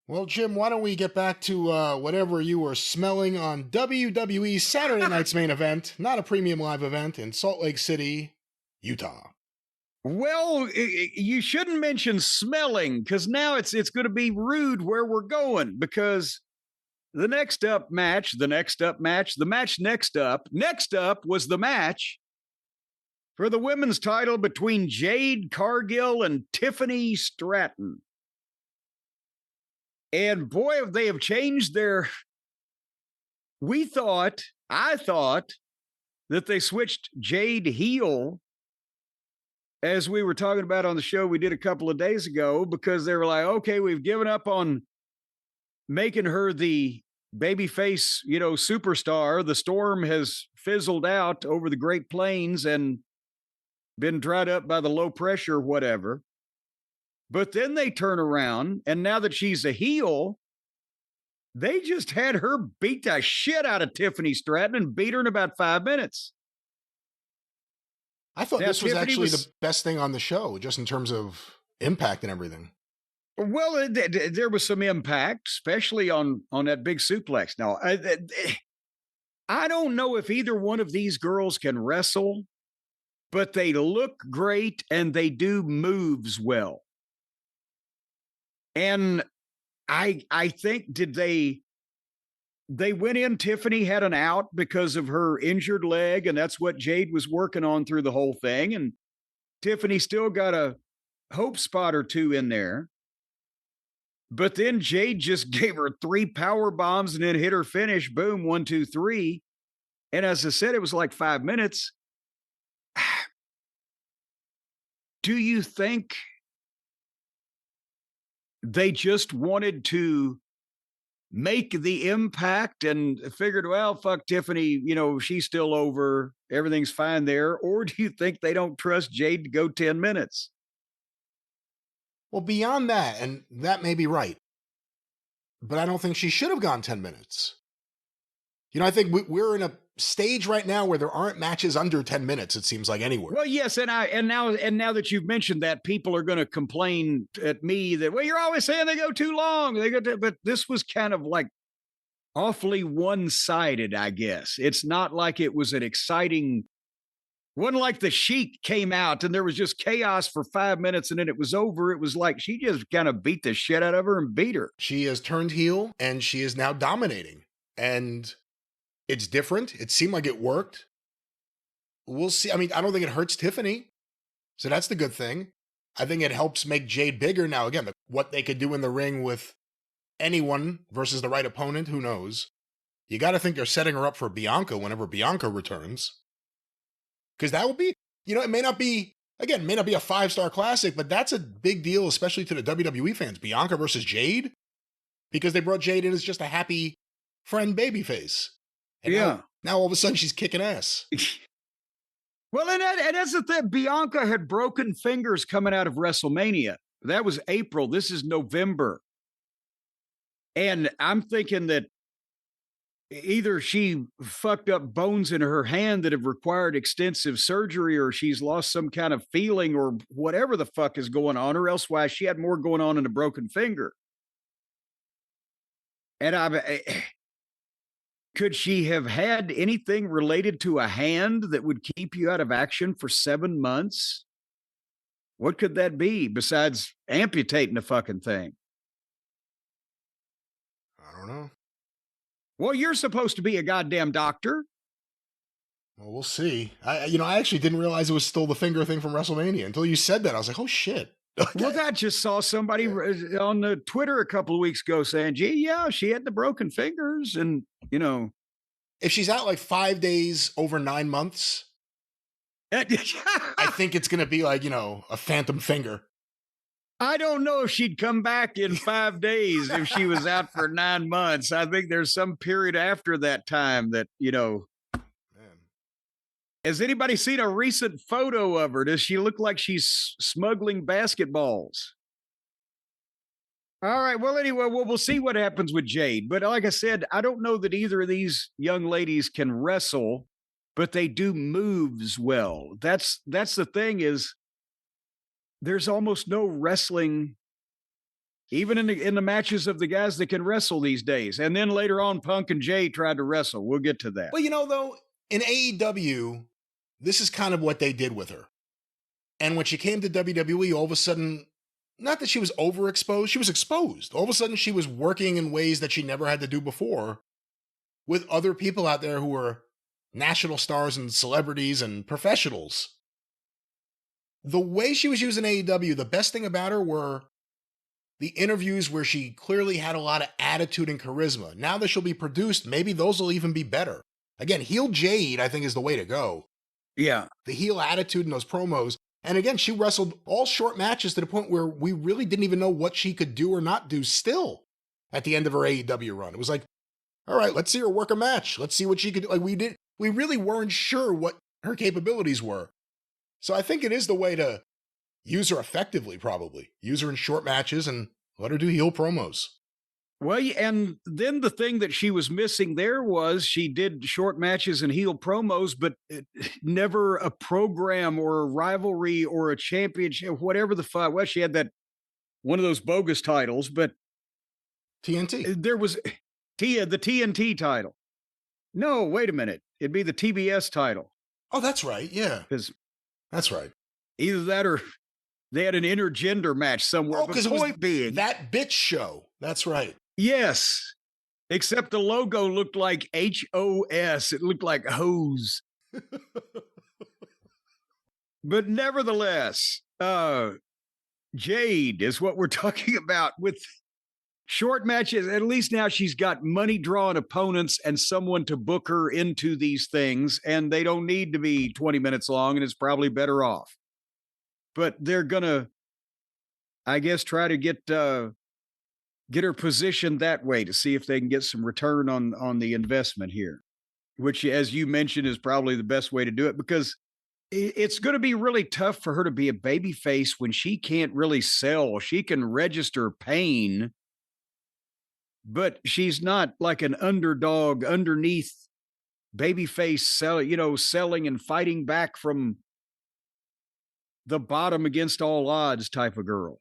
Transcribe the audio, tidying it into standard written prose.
Well, Jim, why don't we get back to whatever you were smelling on WWE's Saturday night's main event, not a premium live event, in Salt Lake City, Utah. Well, you shouldn't mention smelling because now it's going to be rude where we're going because the next up was the match for the women's title between Jade Cargill and Tiffany Stratton. And boy, if they have changed their. I thought that they switched Jade heel, as we were talking about on the show we did a couple of days ago, because they were like, okay, we've given up on making her the babyface, superstar. The storm has fizzled out over the Great Plains and been dried up by the low pressure, whatever. But then they turn around, and now that she's a heel, they just had her beat the shit out of Tiffany Stratton and beat her in about 5 minutes. I thought this was actually the best thing on the show, just in terms of impact and everything. Well, there was some impact, especially on that big suplex. Now, I don't know if either one of these girls can wrestle, but they look great and they do moves well. And I think they went in, Tiffany had an out because of her injured leg, and that's what Jade was working on through the whole thing. And Tiffany still got a hope spot or two in there. But then Jade just gave her 3 power bombs and then hit her finish. Boom, 1, 2, 3. And as I said, it was like 5 minutes. Do you think they just wanted to make the impact and figured, well, fuck Tiffany, she's still over, everything's fine there? Or do you think they don't trust Jade to go 10 minutes? Well, beyond that, and that may be right, but I don't think she should have gone 10 minutes. I think we're in a stage right now where there aren't matches under 10 minutes, it seems like, anywhere. Well, yes, and now that you've mentioned that, people are going to complain at me that, well, you're always saying they go too long. But this was kind of like awfully one-sided, I guess. It's not like it was an exciting. Wasn't like the Sheik came out and there was just chaos for 5 minutes and then it was over. It was like she just kind of beat the shit out of her and beat her. She has turned heel and she is now dominating. And it's different. It seemed like it worked. We'll see. I mean, I don't think it hurts Tiffany. So that's the good thing. I think it helps make Jade bigger. Now, again, what they could do in the ring with anyone versus the right opponent, who knows? You got to think they're setting her up for Bianca whenever Bianca returns. Because that will be, it may not be a 5-star classic, but that's a big deal, especially to the WWE fans. Bianca versus Jade, because they brought Jade in as just a happy friend babyface. And yeah. Now all of a sudden she's kicking ass. Well, and that's the thing. Bianca had broken fingers coming out of WrestleMania. That was April. This is November. And I'm thinking that either she fucked up bones in her hand that have required extensive surgery, or she's lost some kind of feeling or whatever the fuck is going on, or else why she had more going on in a broken finger. And could she have had anything related to a hand that would keep you out of action for 7 months? What could that be besides amputating the fucking thing? I don't know. Well, you're supposed to be a goddamn doctor. Well, we'll see. I actually didn't realize it was still the finger thing from WrestleMania until you said that. I was like, oh shit. Well, I just saw somebody on the Twitter a couple of weeks ago saying, gee, yeah, she had the broken fingers. And, if she's out like 5 days over 9 months, I think it's going to be like, a phantom finger. I don't know if she'd come back in 5 days if she was out for 9 months. I think there's some period after that time that, Man. Has anybody seen a recent photo of her? Does she look like she's smuggling basketballs? All right. Well, anyway, we'll see what happens with Jade. But like I said, I don't know that either of these young ladies can wrestle, but they do moves well. That's the thing is, there's almost no wrestling Even in the matches of the guys that can wrestle these days. And then later on, Punk and Jay tried to wrestle. We'll get to that. Well, though, in AEW, this is kind of what they did with her. And when she came to WWE, all of a sudden, not that she was overexposed, she was exposed. All of a sudden, she was working in ways that she never had to do before with other people out there who were national stars and celebrities and professionals. The way she was using AEW, the best thing about her were the interviews where she clearly had a lot of attitude and charisma. Now that she'll be produced, maybe those will even be better. Again, heel Jade, I think, is the way to go. Yeah. The heel attitude in those promos. And again, she wrestled all short matches to the point where we really didn't even know what she could do or not do still at the end of her AEW run. It was like, all right, let's see her work a match. Let's see what she could do. Like we really weren't sure what her capabilities were. So I think it is the way to use her effectively, probably. Use her in short matches and let her do heel promos. Well, and then the thing that she was missing there was she did short matches and heel promos, but never a program or a rivalry or a championship, whatever the fuck. Well, she had that one of those bogus titles, but TNT. There was the TNT title. No, wait a minute. It'd be the TBS title. Oh, that's right. Yeah. That's right. Either that or they had an intergender match somewhere. Oh, because it was being that bitch show. That's right. Yes. Except the logo looked like HOS. It looked like hose. But nevertheless, Jade is what we're talking about with short matches. At least now she's got money drawing opponents and someone to book her into these things, and they don't need to be 20 minutes long, and it's probably better off. But they're gonna, I guess, try to get her positioned that way to see if they can get some return on the investment here, which, as you mentioned, is probably the best way to do it, because it's going to be really tough for her to be a babyface when she can't really sell. She can register pain, but she's not like an underdog underneath babyface selling and fighting back from the bottom against all odds type of girl.